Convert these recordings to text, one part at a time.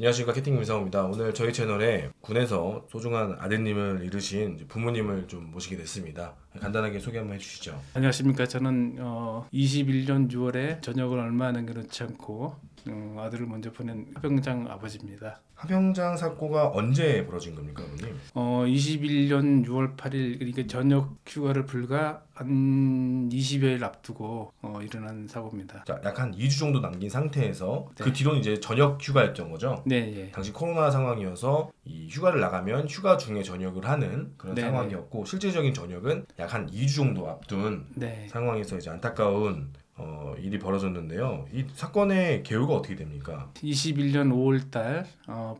안녕하십니까, 캐팅 김상호입니다. 오늘 저희 채널에 군에서 소중한 아드님을 잃으신 부모님을 좀 모시게 됐습니다. 간단하게 소개 한번 해주시죠. 안녕하십니까. 저는 21년 6월에 전역을 얼마 남겨놓지 않고 아들을 먼저 보낸 합병장 아버지입니다. 합병장 사고가 언제 벌어진 겁니까, 아버님? 21년 6월 8일, 그러니까 전역 휴가를 불과 한 20여일 앞두고 일어난 사고입니다. 자, 약 한 2주 정도 남긴 상태에서 네. 그 뒤로는 이제 전역 휴가였던 거죠? 네, 예. 당시 코로나 상황이어서 이 휴가를 나가면 휴가 중에 전역을 하는 그런 네, 상황이었고, 실제적인 전역은 약 한 2주 정도 앞둔 네. 상황에서 이제 안타까운 일이 벌어졌는데요. 이 사건의 개요가 어떻게 됩니까? 21년 5월달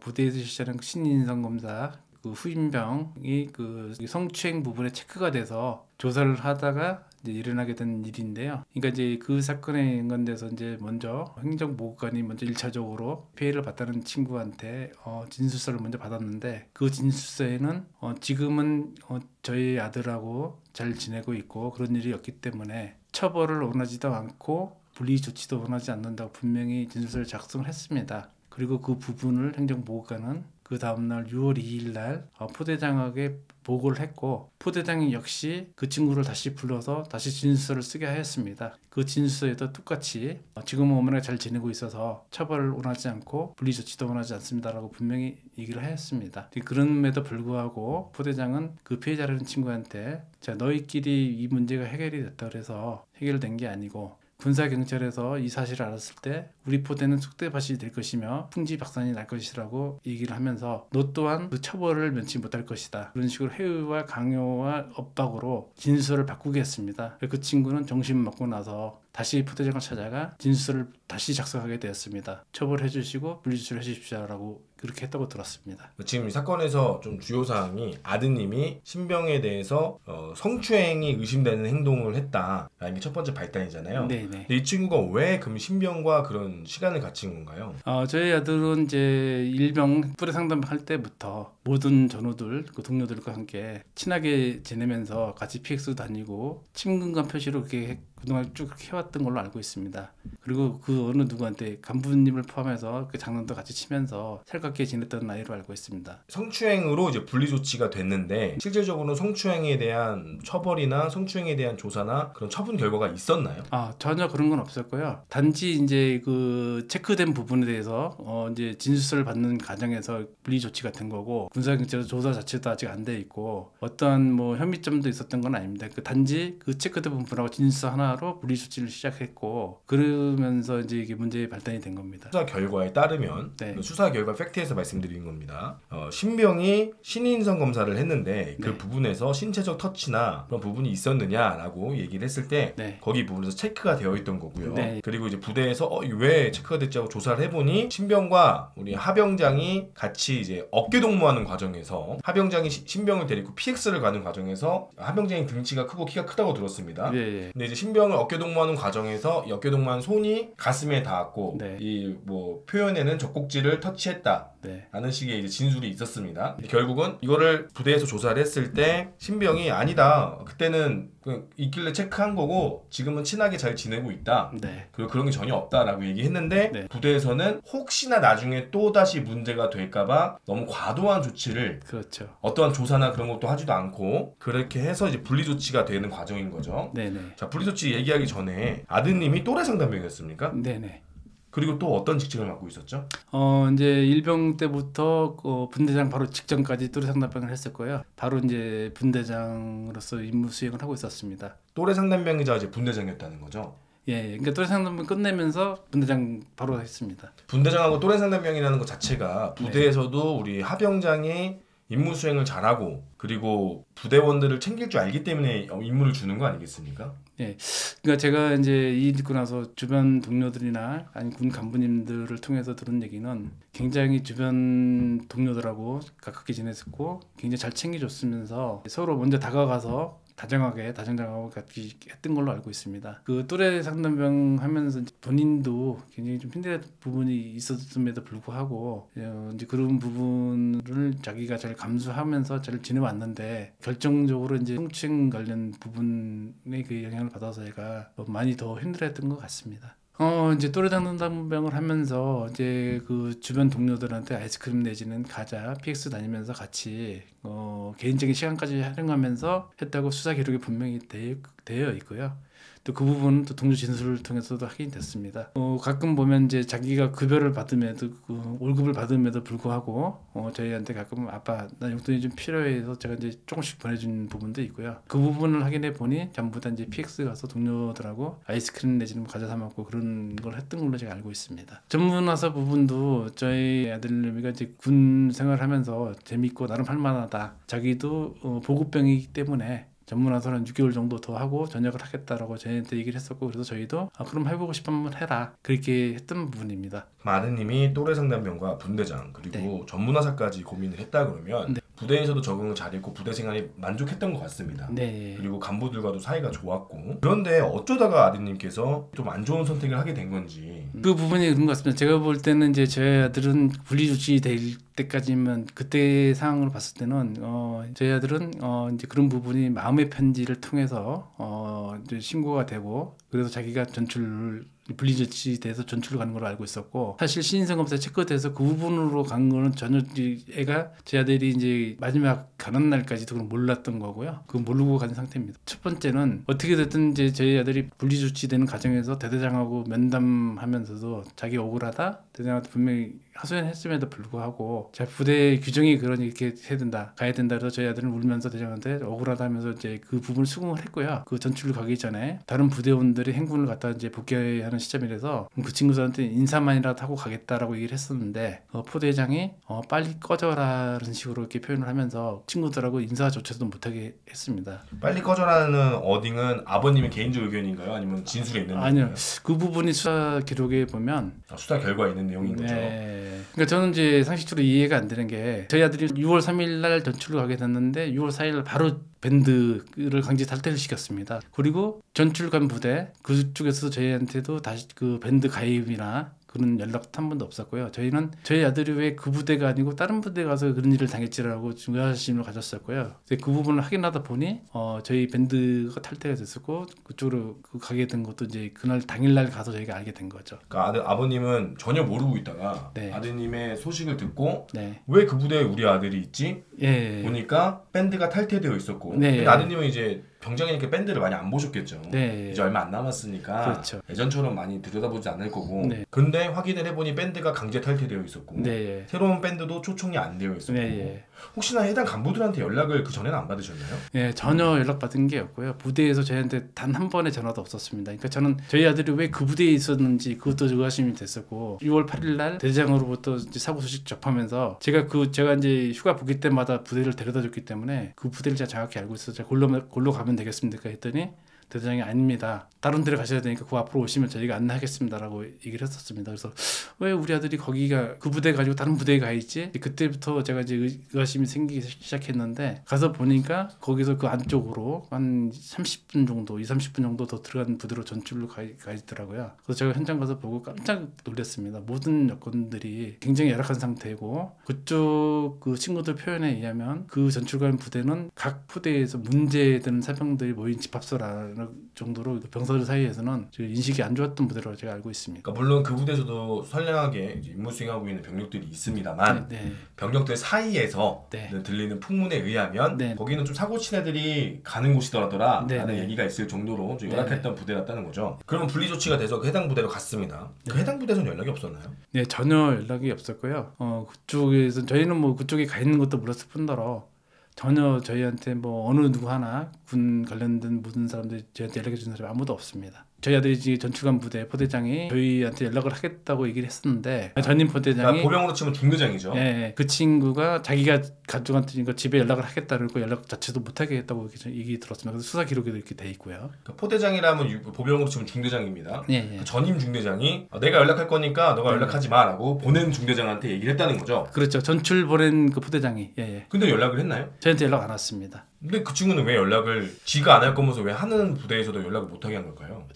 부대에서 실시하는 신인성 검사 그 후임병이 그 성추행 부분에 체크가 돼서 조사를 하다가 이제 일어나게 된 일인데요. 그러니까 이제 그 사건에 연관돼서 이제 먼저 행정보호관이 먼저 1차적으로 피해를 봤다는 친구한테 진술서를 먼저 받았는데, 그 진술서에는 지금은 저희 아들하고 잘 지내고 있고 그런 일이 없기 때문에 처벌을 원하지도 않고 분리 조치도 원하지 않는다고 분명히 진술서를 작성을 했습니다. 그리고 그 부분을 행정보호관은 그 다음날 6월 2일 날 포대장에게 보고를 했고, 포대장이 역시 그 친구를 다시 불러서 다시 진술서를 쓰게 하였습니다. 그 진술서에도 똑같이 지금은 어머니가 잘 지내고 있어서 처벌을 원하지 않고 분리 조치도 원하지 않습니다라고 분명히 얘기를 하였습니다. 그럼에도 불구하고 포대장은 그 피해자라는 친구한테 자, 너희끼리 이 문제가 해결이 됐다 그래서 해결된 게 아니고 군사경찰에서 이 사실을 알았을 때 우리 포대는 쑥대밭이 될 것이며 풍지박산이 날 것이라고 얘기를 하면서 너 또한 그 처벌을 면치 못할 것이다. 그런 식으로 해외와 강요와 압박으로 진술을 바꾸게 했습니다. 그 친구는 정신 먹고 나서 다시 포대장을 찾아가 진술을 다시 작성하게 되었습니다. 처벌해 주시고 분리조치를 해 주십시오라고 그렇게 했다고 들었습니다. 지금 이 사건에서 좀 주요 사항이 아드님이 신병에 대해서 성추행이 의심되는 행동을 했다라는 게 첫 번째 발단이잖아요. 네네. 근데 이 친구가 왜 그럼 신병과 그런 시간을 갖춘 건가요? 저희 아들은 이제 일병 뿌리 상담할 때부터 모든 전우들, 그 동료들과 함께 친하게 지내면서 같이 PX 다니고 친근감 표시로 그렇게 그동안 쭉 해왔던 걸로 알고 있습니다. 그리고 그 어느 누구한테 간부님을 포함해서 그 장난도 같이 치면서 살갑게 지냈던 나이로 알고 있습니다. 성추행으로 이제 분리 조치가 됐는데 실질적으로 성추행에 대한 처벌이나 성추행에 대한 조사나 그런 처분 결과가 있었나요? 전혀 그런 건 없었고요. 단지 이제 그 체크된 부분에 대해서 이제 진술서를 받는 과정에서 분리 조치가 된 거고, 군사경찰 조사 자체도 아직 안 돼 있고 어떠한 뭐 혐의점도 있었던 건 아닙니다. 단지 그 체크된 부분하고 진술서 하나로 분리 조치를 시작했고, 그러면서 이제 이게 문제의 발단이 된 겁니다. 수사 결과에 따르면 네. 수사 결과 팩트에서 말씀드리는 겁니다. 신병이 신인성 검사를 했는데 그 네. 부분에서 신체적 터치나 그런 부분이 있었느냐라고 얘기를 했을 때 네. 거기 부분에서 체크가 되어 있던 거고요. 네. 그리고 이제 부대에서 왜 체크가 됐지 하고 조사를 해보니 신병과 우리 하병장이 같이 이제 어깨 동무하는 과정에서 하병장이 신병을 데리고 PX를 가는 과정에서 하병장이 등치가 크고 키가 크다고 들었습니다. 네. 근데 이제 신병을 어깨 동무하는 과정에서 이 어깨 동무한 손이 가슴에 닿았고 네. 이 뭐 표현에는 젖꼭지를 터치했다. 네. 라는 식의 이제 진술이 있었습니다. 결국은 이거를 부대에서 조사를 했을 때 신병이 아니다. 그때는 있길래 체크한 거고 지금은 친하게 잘 지내고 있다. 네. 그리고 그런 게 전혀 없다라고 얘기했는데 네. 부대에서는 혹시나 나중에 또 다시 문제가 될까봐 너무 과도한 조치를 그렇죠. 어떠한 조사나 그런 것도 하지도 않고 그렇게 해서 이제 분리 조치가 되는 과정인 거죠. 네네. 자, 분리 조치 얘기하기 전에 아드님이 또래 상담병이었습니까? 네네. 그리고 또 어떤 직책을 맡고 있었죠? 이제 일병 때부터 분대장 바로 직전까지 또래 상담병을 했었고요. 바로 이제 분대장으로서 임무 수행을 하고 있었습니다. 또래 상담병이자 이제 분대장이었다는 거죠. 예, 그러니까 또래 상담병 끝내면서 분대장 바로 했습니다. 분대장하고 또래 상담병이라는 것 자체가 부대에서도 우리 하병장이 임무 수행을 잘하고 그리고 부대원들을 챙길 줄 알기 때문에 임무를 주는 거 아니겠습니까? 예, 그러니까 제가 이제 이 일 듣고 나서 주변 동료들이나 아니 군 간부님들을 통해서 들은 얘기는 굉장히 주변 동료들하고 가깝게 지냈었고 굉장히 잘 챙겨줬으면서 서로 먼저 다가가서 다정하고 같이 했던 걸로 알고 있습니다. 그 또래 상담병 하면서 본인도 굉장히 좀 힘든 부분이 있었음에도 불구하고 이제 그런 부분을 자기가 잘 감수하면서 잘 지내왔는데 결정적으로 이제 성추행 관련 부분의 그 영향을 받아서 얘가 많이 더 힘들어했던 것 같습니다. 이제 또래당 담당병을 하면서 이제 그 주변 동료들한테 아이스크림 내지는 과자, PX 다니면서 같이 개인적인 시간까지 활용하면서 했다고 수사 기록이 분명히 되어 있고요. 또 그 부분은 또 동료 진술을 통해서도 확인이 됐습니다. 가끔 보면 이제 자기가 급여를 받음에도 월급을 받음에도 불구하고 저희한테 가끔 아빠 나 용돈이 좀 필요해서 제가 이제 조금씩 보내준 부분도 있고요. 그 부분을 확인해 보니 전부 다 이제 PX 가서 동료들하고 아이스크림 내지는 과자 사 먹고 그런 걸 했던 걸로 제가 알고 있습니다. 전문화사 부분도 저희 아들내미가 이제 군 생활하면서 재밌고 나름 할만하다. 자기도 보급병이기 때문에 전문화사는 6개월 정도 더 하고 전역을 하겠다라고 저희한테 얘기를 했었고 그래서 저희도 그럼 해보고 싶으면 해라 그렇게 했던 부분입니다. 아드님이 또래 상담병과 분대장 그리고 전문화사까지 고민을 했다 그러면 부대에서도 적응을 잘했고 부대 생활이 만족했던 것 같습니다. 네. 그리고 간부들과도 사이가 좋았고 그런데 어쩌다가 아드님께서 좀 안 좋은 선택을 하게 된 건지 그 부분이 그런 것 같습니다. 제가 볼 때는 이제 저희 아들은 분리조치 될 때까지만 그때 상황으로 봤을 때는 저희 아들은 이제 그런 부분이 마음의 편지를 통해서 이제 신고가 되고 그래서 자기가 분리조치 돼서 전출로 가는 걸로 알고 있었고 사실 신인성검사 체크돼서 그 부분으로 간 거는 전혀 애가 제 아들이 이제 마지막 가는 날까지도 그걸 몰랐던 거고요. 그건 모르고 간 상태입니다. 첫 번째는 어떻게 됐든 이제 저희 아들이 분리조치되는 과정에서 대대장하고 면담하면서도 자기 억울하다 대대장한테 분명히 하소연했음에도 불구하고 자 부대 규정이 그러니 이렇게 해야 된다 가야 된다 그래서 저희 아들은 울면서 대장한테 억울하다 하면서 이제 그 부분을 수긍을 했고요. 그 전출로 가기 전에 다른 부대원들이 행군을 갖다 이제 복귀하는 시점이라서 그 친구들한테 인사만이라도 하고 가겠다라고 얘기를 했었는데 포대장이 빨리 꺼져라는 식으로 이렇게 표현을 하면서 친구들하고 인사조차도 못하게 했습니다. 빨리 꺼져라는 어딩은 아버님의 개인적 의견인가요? 아니면 진술에 있는 아니요. 내용인가요? 그 부분이 수사 기록에 보면 수사 결과에 있는 내용인 거죠. 그러니까 저는 이제 상식적으로 이해가 안 되는 게 저희 아들이 6월 3일 날 전출을 가게 됐는데 6월 4일 날 바로 밴드를 강제 탈퇴를 시켰습니다. 그리고 전출 간 부대 그쪽에서 저희한테도 다시 그 밴드 가입이나 그런 연락 한 번도 없었고요. 저희는 저희 아들이 왜 그 부대가 아니고 다른 부대 가서 그런 일을 당했지라고 의아심을 가졌었고요. 그 부분을 확인하다 보니 저희 밴드가 탈퇴가 됐었고 그쪽으로 가게 된 것도 이제 그날 당일날 가서 저희가 알게 된 거죠. 그러니까 아버님은 전혀 모르고 있다가 네. 아드님의 소식을 듣고 네. 왜 그 부대에 우리 아들이 있지? 예. 보니까 밴드가 탈퇴되어 있었고 네. 근데 아드님은 이제 병장이니까 밴드를 많이 안 보셨겠죠. 네. 이제 얼마 안 남았으니까 그렇죠. 예전처럼 많이 들여다보지 않을 거고 네. 근데 확인을 해보니 밴드가 강제 탈퇴되어 있었고 네. 새로운 밴드도 초청이 안 되어 있었고 네. 혹시나 해당 간부들한테 연락을 그 전에는 안 받으셨나요? 예, 전혀 연락받은 게 없고요. 부대에서 저희한테 단 한 번의 전화도 없었습니다. 그러니까 저는 저희 아들이 왜 그 부대에 있었는지 그것도 의아심이 됐었고 6월 8일 날 대장으로부터 이제 사고 소식 접하면서 제가 이제 휴가 복귀 때마다 부대를 데려다줬기 때문에 그 부대를 제가 정확히 알고 있어서 제가 골로 가면 되겠습니까 했더니 대대장이 아닙니다. 다른 데를 가셔야 되니까 그 앞으로 오시면 저희가 안내하겠습니다라고 얘기를 했었습니다. 그래서 왜 우리 아들이 거기가 그 부대 가지고 다른 부대에 가 있지? 그때부터 제가 이제 의아심이 생기기 시작했는데 가서 보니까 거기서 그 안쪽으로 한 30분 정도, 30분 정도 더 들어간 부대로 전출로 가 있더라고요. 그래서 제가 현장 가서 보고 깜짝 놀랐습니다. 모든 여건들이 굉장히 열악한 상태고 그쪽 그 친구들 표현에 의하면 그 전출 간 부대는 각 부대에서 문제되는 사병들이 모인 집합소라는 정도로 병사들 사이에서는 인식이 안 좋았던 부대로 제가 알고 있습니다. 그러니까 물론 그 부대에서도 선량하게 이제 임무 수행하고 있는 병력들이 있습니다만 병력들 사이에서 들리는 풍문에 의하면 거기는 좀 사고 친 애들이 가는 곳이더라더라 라는 얘기가 있을 정도로 좀 열악했던 부대였다는 거죠. 그러면 분리 조치가 돼서 그 해당 부대로 갔습니다. 그 해당 부대에서는 연락이 없었나요? 네, 전혀 연락이 없었고요. 그쪽에서 저희는 뭐 그쪽에 가 있는 것도 몰랐을 뿐더러 전혀 저희한테 뭐 어느 누구 하나 군 관련된 모든 사람들이 저희한테 연락해 주는 사람이 아무도 없습니다. 저희 아들이 지금 전출관 부대 포대장이 저희한테 연락을 하겠다고 얘기를 했었는데 전임 포대장이 그러니까 보병으로 치면 중대장이죠. 네, 그 친구가 자기가 가족한테 집에 연락을 하겠다 그러고 연락 자체도 못하게 했다고 얘기 들었습니다. 그래서 수사 기록에도 이렇게 돼 있고요. 그러니까 포대장이라면 보병으로 치면 중대장입니다. 네. 전임 중대장이 내가 연락할 거니까 너가 연락하지 마라고 보낸 중대장한테 얘기를 했다는 거죠. 그렇죠. 전출 보낸 그 포대장이. 근데 연락을 했나요? 저한테 연락 안 왔습니다. 근데 그 친구는 왜 연락을 지가 안 할 거면서 왜 하는 부대에서도 연락을 못하게 한 걸까요?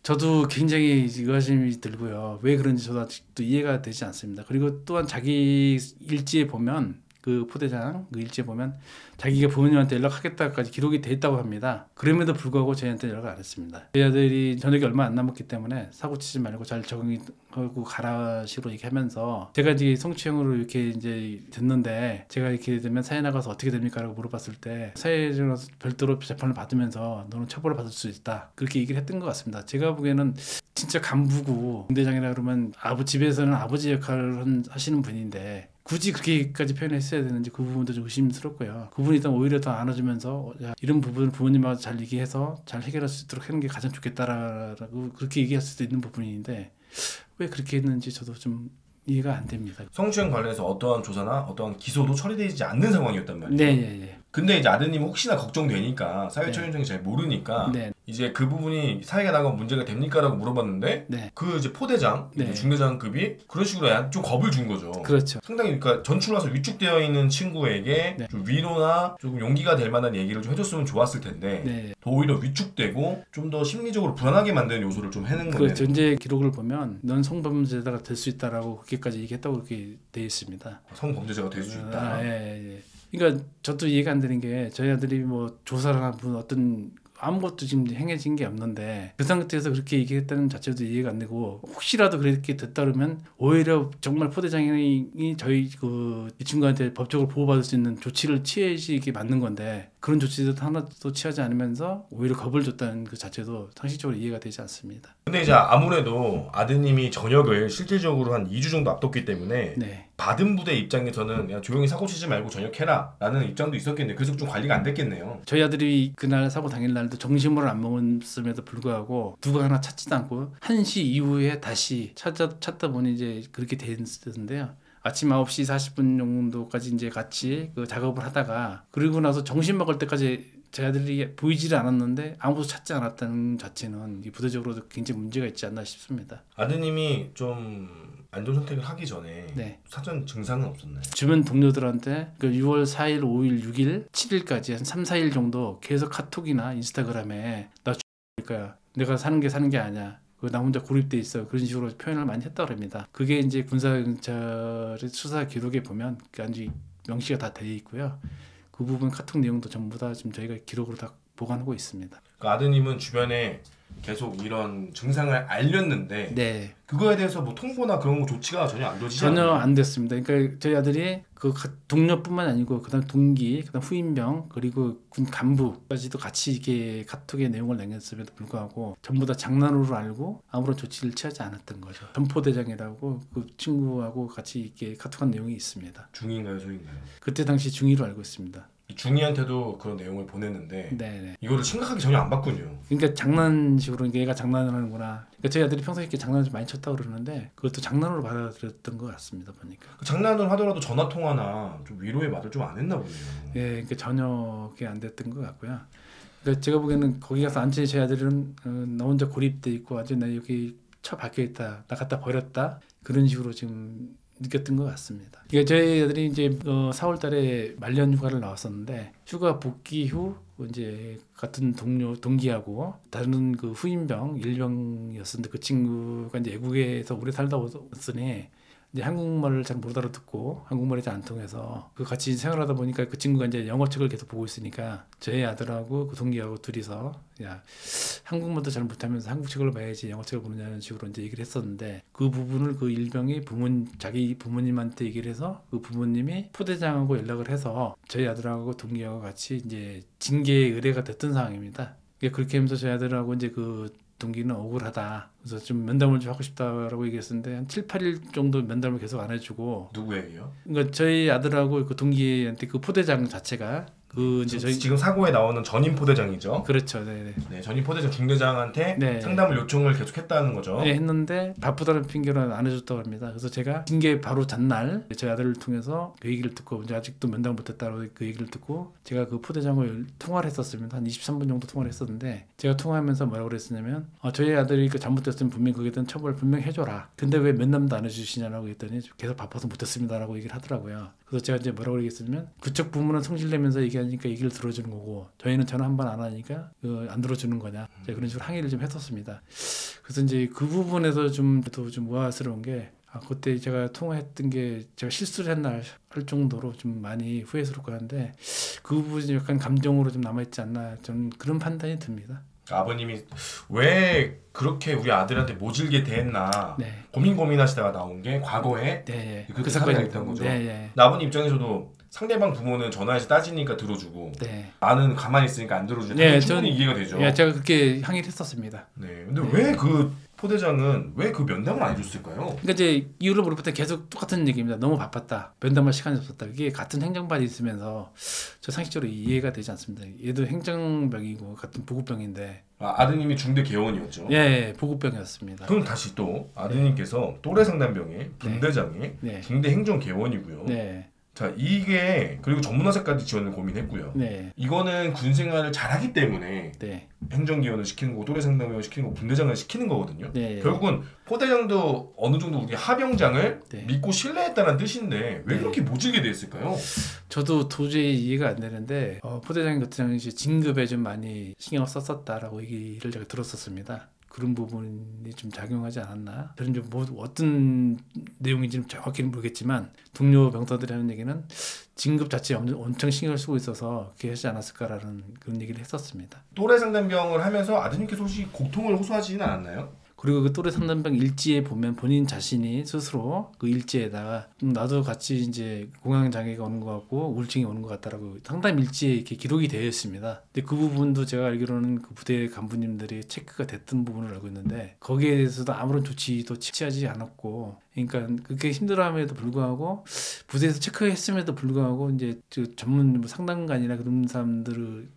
저도 굉장히 의아심이 들고요. 왜 그런지 저도 아직도 이해가 되지 않습니다. 그리고 또한 자기 일지에 보면 그 포대장 그 일지에 보면 자기가 부모님한테 연락하겠다까지 기록이 돼 있다고 합니다. 그럼에도 불구하고 저희한테 연락을 안 했습니다. 저희 아들이 저녁이 얼마 안 남았기 때문에 사고 치지 말고 잘 적응하고 가라시로 이렇게 하면서 제가 이제 성추행으로 이렇게 이제 듣는데 제가 이렇게 되면 사회 나가서 어떻게 됩니까라고 물어봤을 때 사회적으로 별도로 재판을 받으면서 너는 처벌을 받을 수 있다 그렇게 얘기를 했던 것 같습니다. 제가 보기에는 진짜 간부고 공대장이라 그러면 집에서는 아버지 역할을 하시는 분인데 굳이 그렇게까지 표현했어야 되는지 그 부분도 좀 의심스럽고요. 그분이 일단 오히려 더 안아주면서 이런 부분을 부모님하고 잘 얘기해서 잘 해결할 수 있도록 하는 게 가장 좋겠다라고 그렇게 얘기할 수도 있는 부분인데 왜 그렇게 했는지 저도 좀 이해가 안 됩니다. 성추행 관련해서 어떠한 조사나 어떠한 기소도 처리되지 않는 상황이었단 말이에요. 네. 근데 이제 아드님 혹시나 걱정되니까 사회초년생이 잘 모르니까 네. 이제 그 부분이 사회가 나가면 문제가 됩니까라고 물어봤는데 네. 그 이제 포대장, 네. 중대장급이 그런 식으로 좀 겁을 준 거죠. 그렇죠. 상당히 그러니까 전출나서 위축되어 있는 친구에게 네. 좀 위로나 조금 용기가 될 만한 얘기를 좀 해줬으면 좋았을 텐데 네. 더 오히려 위축되고 좀 더 심리적으로 불안하게 만드는 요소를 좀 해낸 거네요. 그렇죠. 이제 기록을 보면 넌 성범죄자가 될 수 있다라고 그렇게까지 얘기했다고 그렇게 돼 있습니다. 성범죄자가 될 수 있다. 예. 그러니까 저도 이해가 안 되는 게 저희 아들이 뭐 조사를 한 어떤 아무것도 지금 행해진 게 없는데 그 상태에서 그렇게 얘기했다는 자체도 이해가 안 되고 혹시라도 그렇게 됐다 그러면 오히려 정말 포대장이 저희 이 친구한테 법적으로 보호받을 수 있는 조치를 취해야지 이게 맞는 건데 그런 조치도 하나도 취하지 않으면서 오히려 겁을 줬다는 그 자체도 상식적으로 이해가 되지 않습니다. 근데 이제 아무래도 아드님이 전역을 실질적으로 한 2주 정도 앞뒀기 때문에 네. 받은 부대 입장에서는 그냥 조용히 사고 치지 말고 전역해라 라는 입장도 있었겠네요. 그래서 좀 관리가 안 됐겠네요. 저희 아들이 그날 사고 당일날도 점심을 안 먹었음에도 불구하고 누가 하나 찾지도 않고 1시 이후에 다시 찾다 보니 이제 그렇게 됐는데요. 아침 9시 40분 정도까지 이제 같이 그 작업을 하다가 그리고 나서 점심 먹을 때까지 제 아들이 보이지를 않았는데 아무도 찾지 않았다는 자체는 부대적으로도 굉장히 문제가 있지 않나 싶습니다. 아드님이 좀 안전 선택을 하기 전에 네. 사전 증상은 없었나요? 주변 동료들한테 그 6월 4일, 5일, 6일, 7일까지 한 3, 4일 정도 계속 카톡이나 인스타그램에 나 죽을 거야. 내가 사는 게 아니야. 나 혼자 고립돼 있어. 그런 식으로 표현을 많이 했다고 합니다. 그게 이제 군사경찰의 수사 기록에 보면 아주 명시가 다 돼 있고요. 그 부분 카톡 내용도 전부 다 지금 저희가 기록으로 다 보관하고 있습니다. 그 아드님은 주변에 계속 이런 증상을 알렸는데 네. 그거에 대해서 뭐 통보나 그런 거 조치가 전혀 안 되지 전혀 않나요? 안 됐습니다. 그러니까 저희 아들이 그 동료뿐만 아니고 그다음 동기, 그다음 후임병 그리고 군 간부까지도 같이 이게 카톡의 내용을 남겼음에도 불구하고 전부 다 장난으로 알고 아무런 조치를 취하지 않았던 거죠. 전포대장이라고 그 친구하고 같이 이렇게 카톡한 내용이 있습니다. 중인가요, 소인가요? 그때 당시 중위로 알고 있습니다. 중이한테도 그런 내용을 보냈는데 네. 이거를 심각하게 전혀 안 봤군요. 그러니까 장난식으로 얘가 장난을 하는구나. 그러니까 저희 아들이 평소에 이렇게 장난을 좀 많이 쳤다고 그러는데 그것도 장난으로 받아들였던 것 같습니다. 보니까. 그 장난을 하더라도 전화 통화나 좀 위로의 말을 좀 안 했나 보네요. 예, 그러니까 전혀 그게 안 됐던 것 같고요. 그러니까 제가 보기에는 거기 가서 완전히 제 아들은 나 혼자 고립돼 있고 완전 나 여기 처 박혀 있다, 나 갖다 버렸다 그런 식으로 지금 느꼈던 것 같습니다. 그러니까 저희 아들이 이제 4월달에 말년 휴가를 나왔었는데 휴가 복귀 후 이제 같은 동기하고 다른 그 후임병 일병이었었는데 그 친구가 이제 외국에서 오래 살다 왔으니 이제 한국말을 잘 못 알아듣고 한국말이 잘 안 통해서 그 같이 생활하다 보니까 그 친구가 이제 영어책을 계속 보고 있으니까 저희 아들하고 그 동기하고 둘이서 야 한국말도 잘 못하면서 한국책을 봐야지 영어책을 보느냐는 식으로 이제 얘기를 했었는데 그 부분을 그 일병이 자기 부모님한테 얘기를 해서 그 부모님이 포대장하고 연락을 해서 저희 아들하고 동기하고 같이 이제 징계 의뢰가 됐던 상황입니다. 그렇게 하면서 저희 아들하고 이제 그 동기는 억울하다. 그래서 좀 면담을 좀 하고 싶다라고 얘기했었는데 한 7, 8일 정도 면담을 계속 안 해주고. 누구에게요? 그러니까 저희 아들하고 그 동기한테 그 포대장 자체가 그 이제 저희 지금 사고에 나오는 전임 포대장이죠. 그렇죠, 네. 네, 전임 포대장 중대장한테 네. 상담을 요청을 계속했다는 거죠. 네, 했는데 바쁘다는 핑계로 안 해줬다고 합니다. 그래서 제가 징계 바로 전날 저희 아들을 통해서 그 얘기를 듣고 이제 아직도 면담을 못했다고 그 얘기를 듣고 제가 그 포대장을 통화를 했었습니다. 한 23분 정도 통화를 했었는데 제가 통화하면서 뭐라고 그랬었냐면 저희 아들이 그 잘못됐으면 분명히 거기에 대한 처벌을 분명히 해줘라. 근데 왜 면담도 안 해주시냐라고 했더니 계속 바빠서 못했습니다라고 얘기를 하더라고요. 그래서 제가 이제 뭐라고 얘기했으면 그쪽 부문은 성질내면서 얘기하니까 얘기를 들어주는 거고 저희는 전화 한 번 안 하니까 안 들어주는 거냐. 제가 그런 식으로 항의를 좀 했었습니다. 그래서 이제 그 부분에서 좀 우아스러운 게 그때 제가 통화했던 게 제가 실수를 했나 할 정도로 좀 많이 후회스럽고 한데 그 부분이 약간 감정으로 좀 남아있지 않나 저는 그런 판단이 듭니다. 아버님이 왜 그렇게 우리 아들한테 모질게 대했나 네. 고민하시다가 나온 게 과거에 네. 그 사건이 있던 거죠. 근데 아버님 입장에서도 상대방 부모는 전화해서 따지니까 들어주고 네. 나는 가만히 있으니까 안 들어주니까 네, 충분히 이해가 되죠. 예, 제가 그렇게 항의를 했었습니다. 네. 근데 왜 그 포대장은 왜 그 면담을 안 해줬을까요? 그러니까 이제 이유를 물어볼 때 계속 똑같은 얘기입니다. 너무 바빴다. 면담할 시간이 없었다. 이게 같은 행정반이 있으면서 저 상식적으로 이해가 되지 않습니다. 얘도 행정병이고 같은 보급병인데. 아드님이 중대 개원이었죠. 예, 보급병이었습니다. 그럼 다시 또 아드님께서 또래 상담병의 분대장의 네. 중대 행정 개원이고요. 네. 자, 이게 그리고 전문화사까지 지원을 고민했고요. 네. 이거는 군 생활을 잘하기 때문에 네. 행정기원을 시키는 거고 또래 상담병을 시키는 거고 분대장을 시키는 거거든요. 네. 결국은 포대장도 어느 정도 우리 하병장을 네. 믿고 신뢰했다는 뜻인데 왜 네. 그렇게 모질게 됐을까요? 저도 도저히 이해가 안 되는데 포대장 같은 경우는 진급에 좀 많이 신경을 썼었다라고 얘기를 제가 들었었습니다. 그런 부분이 좀 작용하지 않았나? 저는 좀 어떤 내용인지는 정확히는 모르겠지만 동료 병사들이 하는 얘기는 진급 자체에 엄청 신경을 쓰고 있어서 그렇게 하지 않았을까라는 그런 얘기를 했었습니다. 또래 상담병을 하면서 아드님께서 혹시 고통을 호소하지는 않았나요? 그리고 그 또래 상담병 일지에 보면 본인 자신이 스스로 그 일지에다가 나도 같이 이제 공황 장애가 오는 것 같고 우울증이 오는 것 같다라고 상담 일지에 이렇게 기록이 되어 있습니다. 근데 그 부분도 제가 알기로는 그 부대 간부님들이 체크가 됐던 부분을 알고 있는데 거기에 대해서도 아무런 조치도 취하지 않았고, 그러니까 그렇게 힘들어함에도 불구하고 부대에서 체크했음에도 불구하고 이제 그 전문 상담관이나 그런 사람들을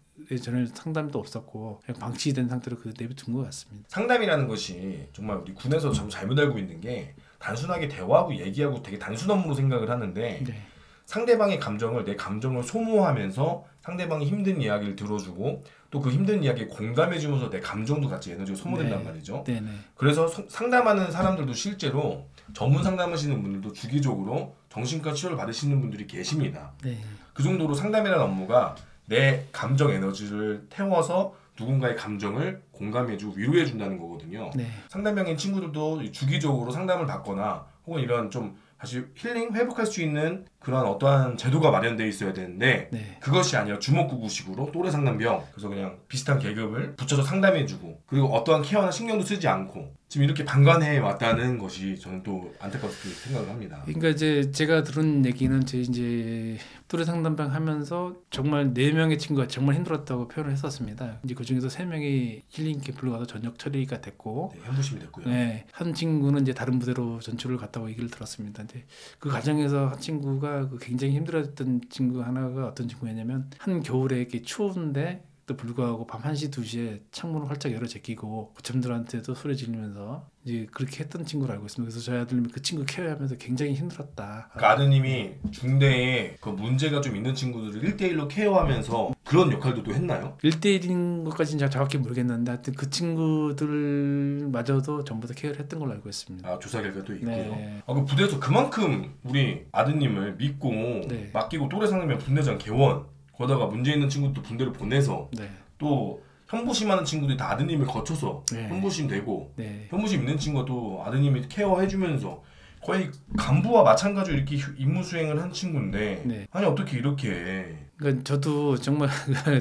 전혀 상담도 없었고 그냥 방치된 상태로 그 내비둔 것 같습니다. 상담이라는 것이 정말 우리 군에서 참 잘못 알고 있는 게 단순하게 대화하고 얘기하고 되게 단순 업무로 생각을 하는데 네. 상대방의 감정을 내 감정을 소모하면서 상대방이 힘든 이야기를 들어주고 또 그 힘든 이야기에 공감해주면서 내 감정도 같이 에너지가 소모된단 말이죠. 네네. 그래서 상담하는 사람들도 실제로 전문 상담하시는 분들도 주기적으로 정신과 치료를 받으시는 분들이 계십니다. 네. 그 정도로 상담이라는 업무가 내 감정 에너지를 태워서 누군가의 감정을 공감해주고 위로해준다는 거거든요. 네. 상담병인 친구들도 주기적으로 상담을 받거나 혹은 이런 좀 다시 힐링, 회복할 수 있는 그런 어떠한 제도가 마련되어 있어야 되는데 네. 그것이 아니라 주먹구구식으로 또래 상담병 그래서 그냥 비슷한 계급을 붙여서 상담해주고 그리고 어떠한 케어나 신경도 쓰지 않고 지금 이렇게 방관해 왔다는 것이 저는 또 안타깝게 생각을 합니다. 그러니까 이제 제가 들은 얘기는 제 이제 또래 상담방 하면서 정말 4명의 친구가 정말 힘들었다고 표현을 했었습니다. 이제 그 중에서 3명이 힐링 캠프로 가서 전역 처리가 됐고, 네, 현무심이 됐고요. 네, 한 친구는 이제 다른 부대로 전출을 갔다고 얘기를 들었습니다. 근데 그 과정에서 한 친구가 그 굉장히 힘들었던 친구 하나가 어떤 친구였냐면 한 겨울에 이렇게 추운데 또 불구하고 밤 1시, 2시에 창문을 활짝 열어 제끼고 고참들한테도 소리 지르면서 이제 그렇게 했던 친구를 알고 있습니다. 그래서 저희 아들님이 그 친구 케어하면서 굉장히 힘들었다. 그 아드님이 중대에 그 문제가 좀 있는 친구들을 1대1로 케어하면서 그런 역할도 또 했나요? 1대1인 것까지는 제가 정확히 모르겠는데 하여튼 그 친구들마저도 전부 다 케어를 했던 걸로 알고 있습니다. 아, 조사 결과도 있고요. 네. 그 부대에서 그만큼 우리 아드님을 믿고 네. 맡기고 또래 상담병 분대장 개원 거다가 문제 있는 친구도 분대를 보내서 네. 또 현무심하는 친구들이 다 아드님을 거쳐서 네. 현무심 되고 네. 현무심 있는 친구가 또 아드님이 케어해주면서 거의 간부와 마찬가지로 이렇게 임무 수행을 한 친구인데 네. 아니 어떻게 이렇게 해. 그러니까 저도 정말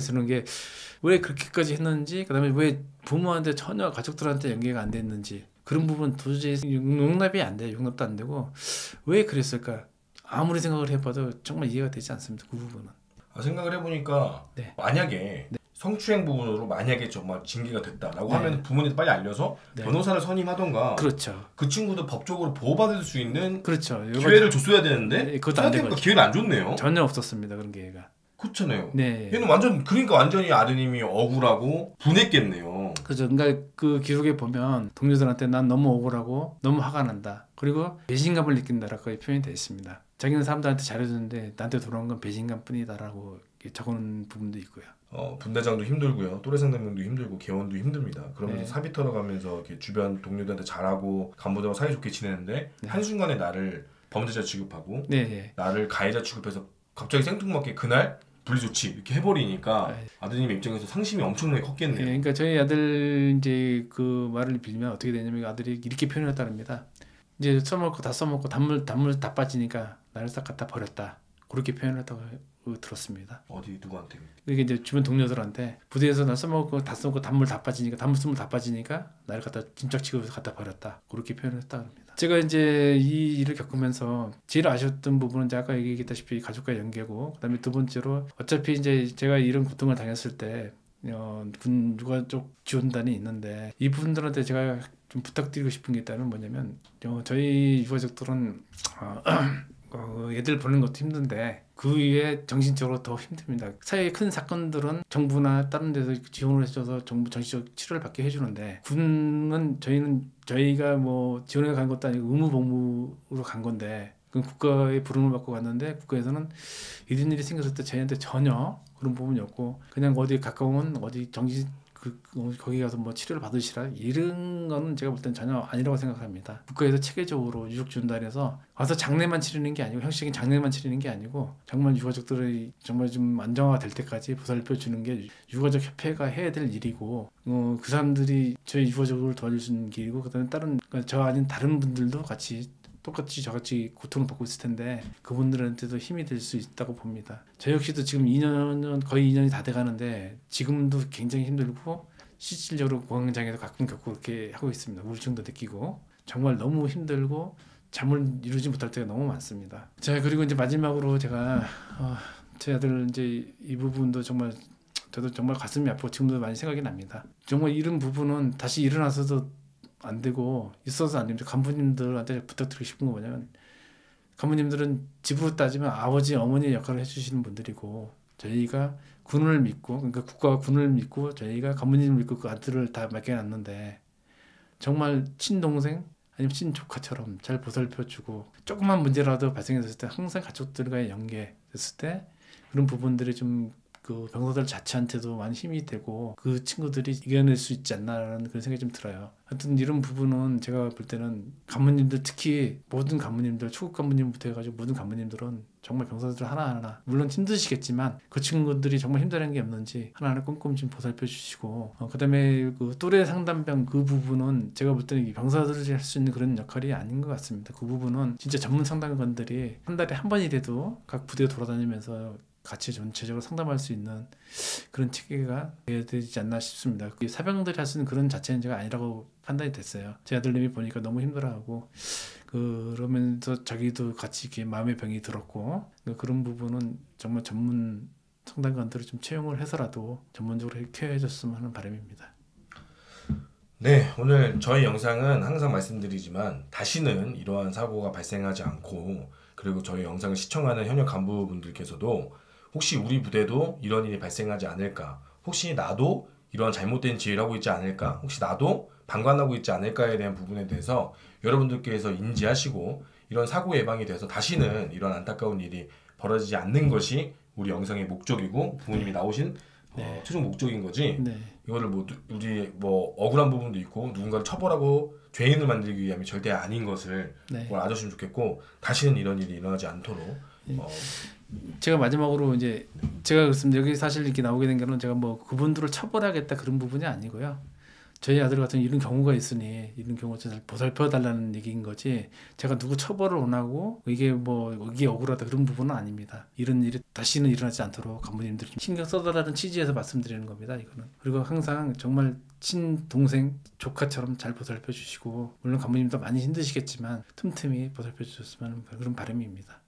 그런 게 왜 그렇게까지 했는지, 그다음에 왜 부모한테 전혀 가족들한테 연계가 안 됐는지 그런 부분 도저히 용납이 안 돼요. 용납도 안 되고 왜 그랬을까? 아무리 생각을 해봐도 정말 이해가 되지 않습니다. 그 부분은. 생각을 해보니까 네. 만약에 성추행 부분으로 만약에 정말 징계가 됐다라고 네. 하면 부모님들 빨리 알려서 네. 변호사를 선임하던가 그렇죠. 그 친구도 법적으로 보호받을 수 있는 그렇죠. 기회를 줬어야 되는데 네, 그것도 안 된 생각해보니까 거죠. 기회를 안 줬네요. 전혀 없었습니다. 그런 기회가. 그렇잖아요. 네. 얘는 완전 그러니까 완전히 아드님이 억울하고 분했겠네요. 그죠. 그러니까 그 기록에 보면 동료들한테 난 너무 억울하고 너무 화가 난다. 그리고 배신감을 느낀다라고 표현이 되어 있습니다. 자기는 사람들한테 잘해줬는데 나한테 돌아온 건 배신감뿐이다라고 적어놓은 부분도 있고요. 분대장도 힘들고요. 또래 상담병도 힘들고 개원도 힘듭니다. 그러면서 네. 사비 털어가면서 이렇게 주변 동료들한테 잘하고 간부들하고 사이좋게 지내는데 네. 한순간에 나를 범죄자 취급하고 네. 나를 가해자 취급해서 갑자기 생뚱맞게 그날 분리조치 이렇게 해버리니까 네. 아드님 입장에서 상심이 엄청나게 컸겠네요. 그러니까 저희 아들 이제 그 말을 빌면 어떻게 되냐면 아들이 이렇게 표현했답니다. 이제 써먹고 다 써먹고 단물 다 빠지니까 나를 싹 갖다 버렸다. 그렇게 표현했다고 들었습니다. 어디 누구한테? 이게 이제 주변 동료들한테 부대에서 나 써먹고 다 써먹고 단물 쓴물 다 빠지니까 나를 갖다 짐짝치고 갖다 버렸다. 그렇게 표현했다 합니다. 제가 이제 이 일을 겪으면서 제일 아쉬웠던 부분은 이제 아까 얘기했다시피 가족과 연계고, 그다음에 두 번째로 어차피 이제 제가 이런 고통을 당했을 때 군 유가족 지원단이 있는데 이 부분들한테 제가 좀 부탁드리고 싶은 게 있다면 뭐냐면 저희 유가족들은 애들 보는 것도 힘든데 그 위에 정신적으로 더 힘듭니다. 사회의 큰 사건들은 정부나 다른 데서 지원을 해줘서 정부 정신적 치료를 받게 해주는데 군은 저희가 뭐 지원해 간 것도 아니고 의무복무로 간 건데 그 국가의 부름을 받고 갔는데 국가에서는 이런 일이 생겼을 때 저희한테 전혀 그런 부분이 없고 그냥 어디 가까운 어디 거기 가서 뭐 치료를 받으시라 이런 거는 제가 볼 땐 전혀 아니라고 생각합니다. 국가에서 체계적으로 유족지원단에서 와서 장례만 치르는 게 아니고 형식적인 장례만 치르는 게 아니고 정말 유가족들의 정말 좀 안정화가 될 때까지 보살펴 주는 게 유가족 협회가 해야 될 일이고 그 사람들이 저희 유가족을 도와줄 수 있는 길이고 그다음에 저 아닌 다른 분들도 똑같이 저같이 고통을 받고 있을 텐데 그분들한테도 힘이 될 수 있다고 봅니다. 저 역시도 지금 거의 2년이 다 돼가는데 지금도 굉장히 힘들고 실질적으로 공황장애도 가끔 겪고 그렇게 하고 있습니다. 우울증도 느끼고 정말 너무 힘들고 잠을 이루지 못할 때가 너무 많습니다. 자, 그리고 이제 마지막으로 제가 제 아들 이제 이 부분도 정말 저도 정말 가슴이 아프고 지금도 많이 생각이 납니다. 정말 이런 부분은 다시 일어나서도 안 되고 있어서 안 됩니다. 간부님들한테 부탁드리고 싶은 거 뭐냐면 간부님들은 집으로 따지면 아버지 어머니의 역할을 해주시는 분들이고 저희가 군을 믿고 그러니까 국가가 군을 믿고 저희가 간부님을 믿고 그 아들을 다 맡겨놨는데 정말 친동생 아니면 친조카처럼 잘 보살펴주고 조그만 문제라도 발생했을 때 항상 가족들과의 연계됐을 때 그런 부분들이 좀 그 병사들 자체한테도 많이 힘이 되고 그 친구들이 이겨낼 수 있지 않나라는 그런 생각이 좀 들어요. 하여튼 이런 부분은 제가 볼 때는 간부님들 특히 모든 간부님들 초급 간부님부터 해가지고 모든 간부님들은 정말 병사들 하나하나 물론 힘드시겠지만 그 친구들이 정말 힘들어하는 게 없는지 하나하나 꼼꼼히 좀 보살펴 주시고 그다음에 그 또래 상담병 그 부분은 제가 볼 때는 병사들이 할 수 있는 그런 역할이 아닌 것 같습니다. 그 부분은 진짜 전문 상담관들이 한 달에 한 번이라도 각 부대에 돌아다니면서 같이 전체적으로 상담할 수 있는 그런 체계가 돼야 되지 않나 싶습니다. 사병들이 할 수 있는 그런 자체는 제가 아니라고 판단이 됐어요. 제 아들님이 보니까 너무 힘들어하고 그러면서 자기도 같이 이렇게 마음의 병이 들었고 그런 부분은 정말 전문 상담관들을 좀 채용을 해서라도 전문적으로 케어해 줬으면 하는 바람입니다. 네, 오늘 저희 영상은 항상 말씀드리지만 다시는 이러한 사고가 발생하지 않고 그리고 저희 영상을 시청하는 현역 간부분들께서도 혹시 우리 부대도 이런 일이 발생하지 않을까, 혹시 나도 이러한 잘못된 지휘를 하고 있지 않을까, 혹시 나도 방관하고 있지 않을까에 대한 부분에 대해서 여러분들께서 인지하시고 이런 사고 예방이 돼서 다시는 이런 안타까운 일이 벌어지지 않는 것이 우리 영상의 목적이고 부모님이 나오신 최종 목적인 거지. 네. 이거를 우리 억울한 부분도 있고 누군가를 처벌하고 죄인을 만들기 위함이 절대 아닌 것을 꼭 알아주시면 좋겠고 다시는 이런 일이 일어나지 않도록. 제가 마지막으로 이제 제가 그렇습니다. 여기 사실 이렇게 나오게 된 거는 제가 뭐 그분들을 처벌하겠다 그런 부분이 아니고요. 저희 아들 같은 이런 경우가 있으니 이런 경우를 잘 보살펴 달라는 얘기인 거지 제가 누구 처벌을 원하고 이게 억울하다 그런 부분은 아닙니다. 이런 일이 다시는 일어나지 않도록 간부님들이 좀 신경 써달라는 취지에서 말씀드리는 겁니다. 이거는. 그리고 항상 정말 친동생 조카처럼 잘 보살펴 주시고 물론 간부님도 많이 힘드시겠지만 틈틈이 보살펴 주셨으면 그런 바람입니다.